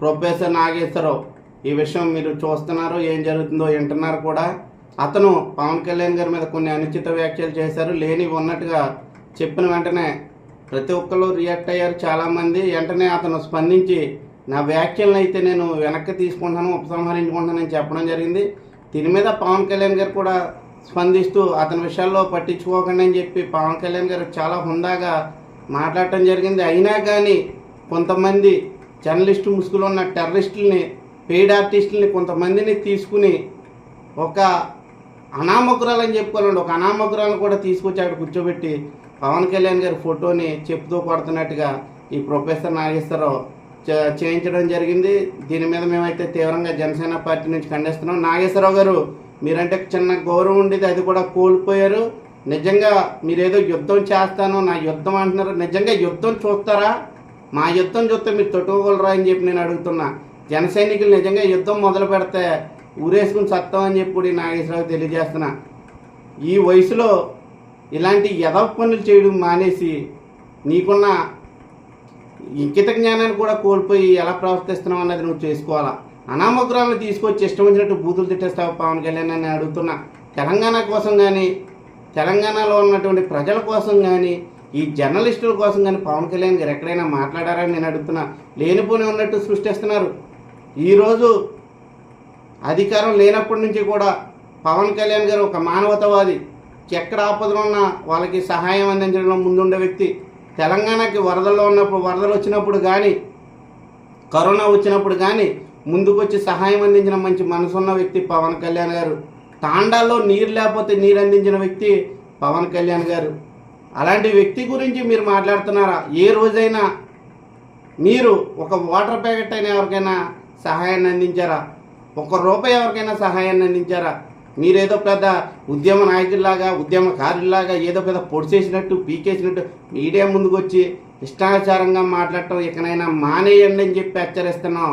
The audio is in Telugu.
ప్రొఫెసర్ నాగేశ్వరరావు ఈ విషయం మీరు చూస్తున్నారు, ఏం జరుగుతుందో వింటున్నారు కూడా. అతను పవన్ కళ్యాణ్ గారి మీద కొన్ని అనుచిత వ్యాఖ్యలు చేశారు. లేని ఉన్నట్టుగా చెప్పిన వెంటనే ప్రతి ఒక్కరు రియాక్ట్ అయ్యారు చాలామంది. వెంటనే అతను స్పందించి నా వ్యాఖ్యలను అయితే నేను వెనక్కి తీసుకుంటాను, ఉపసంహరించుకుంటానని చెప్పడం జరిగింది. దీని మీద పవన్ కళ్యాణ్ గారు కూడా స్పందిస్తూ అతని విషయాల్లో పట్టించుకోకండి అని చెప్పి పవన్ కళ్యాణ్ గారు చాలా హుందాగా మాట్లాడటం జరిగింది. అయినా కానీ కొంతమంది జర్నలిస్టు ముసుగులో ఉన్న టెర్రరిస్టుల్ని, పెయిడ్ ఆర్టిస్టుల్ని కొంతమందిని తీసుకుని ఒక అనామకురాలని చెప్పుకోవాలండి, ఒక అనామకురాలను కూడా తీసుకొచ్చి అక్కడ కూర్చోబెట్టి పవన్ కళ్యాణ్ గారి ఫోటోని చెప్తూ కొడుతున్నట్టుగా ఈ ప్రొఫెసర్ నాగేశ్వరరావు చేయించడం జరిగింది. దీని మీద మేమైతే తీవ్రంగా జనసేన పార్టీ నుంచి ఖండిస్తున్నాం. నాగేశ్వరరావు గారు మీరంటే చిన్న గౌరవం ఉండేది, అది కూడా కోల్పోయారు. నిజంగా మీరేదో యుద్ధం చేస్తాను, నా యుద్ధం అంటున్నారు. నిజంగా యుద్ధం చూస్తారా? మా యుద్ధం చూస్తే మీరు తొట్టుకోగలరా అని చెప్పి నేను అడుగుతున్నా. జన సైనికులు నిజంగా యుద్ధం మొదలు పెడితే ఊరేసుకుని సత్తామని చెప్పి నాగేశ్వరరావు తెలియజేస్తున్నా. ఈ వయసులో ఇలాంటి యథవ పనులు చేయడం మానేసి నీకున్న ఇంకిత జ్ఞానాన్ని కూడా కోల్పోయి ఎలా ప్రవర్తిస్తున్నావు అన్నది నువ్వు చేసుకోవాలా. అనామకురాలను తీసుకొచ్చి ఇష్టం వచ్చినట్టు బూతులు తిట్టేస్తావు పవన్ కళ్యాణ్ అని అడుగుతున్నా. తెలంగాణ కోసం కానీ, తెలంగాణలో ఉన్నటువంటి ప్రజల కోసం కానీ, ఈ జర్నలిస్టుల కోసం కానీ పవన్ కళ్యాణ్ గారు ఎక్కడైనా మాట్లాడారని నేను అడుగుతున్నా. లేనిపోని ఉన్నట్టు సృష్టిస్తున్నారు. ఈరోజు అధికారం లేనప్పటి నుంచి కూడా పవన్ కళ్యాణ్ గారు ఒక మానవతావాది. ఎక్కడ ఆపదలు ఉన్నా వాళ్ళకి సహాయం అందించడంలో ముందుండే వ్యక్తి. తెలంగాణకి వరదలు వచ్చినప్పుడు కానీ, కరోనా వచ్చినప్పుడు కానీ ముందుకొచ్చి సహాయం అందించిన మంచి మనసున్న వ్యక్తి పవన్ కళ్యాణ్ గారు. తాండాల్లో నీరు లేకపోతే నీరు అందించిన వ్యక్తి పవన్ కళ్యాణ్ గారు. అలాంటి వ్యక్తి గురించి మీరు మాట్లాడుతున్నారా? ఏ రోజైనా మీరు ఒక వాటర్ ప్యాకెట్ అయినా ఎవరికైనా సహాయాన్ని అందించారా? ₹1 ఎవరికైనా సహాయాన్ని అందించారా? మీరేదో పెద్ద ఉద్యమ నాయకుల్లాగా, ఉద్యమకారులాగా ఏదో పెద్ద పొడిచేసినట్టు, పీకేసినట్టు మీడియా ముందుకు వచ్చి ఇష్టాచారంగా మాట్లాడటం ఇకనైనా మానేయండి అని చెప్పి హెచ్చరిస్తున్నాం.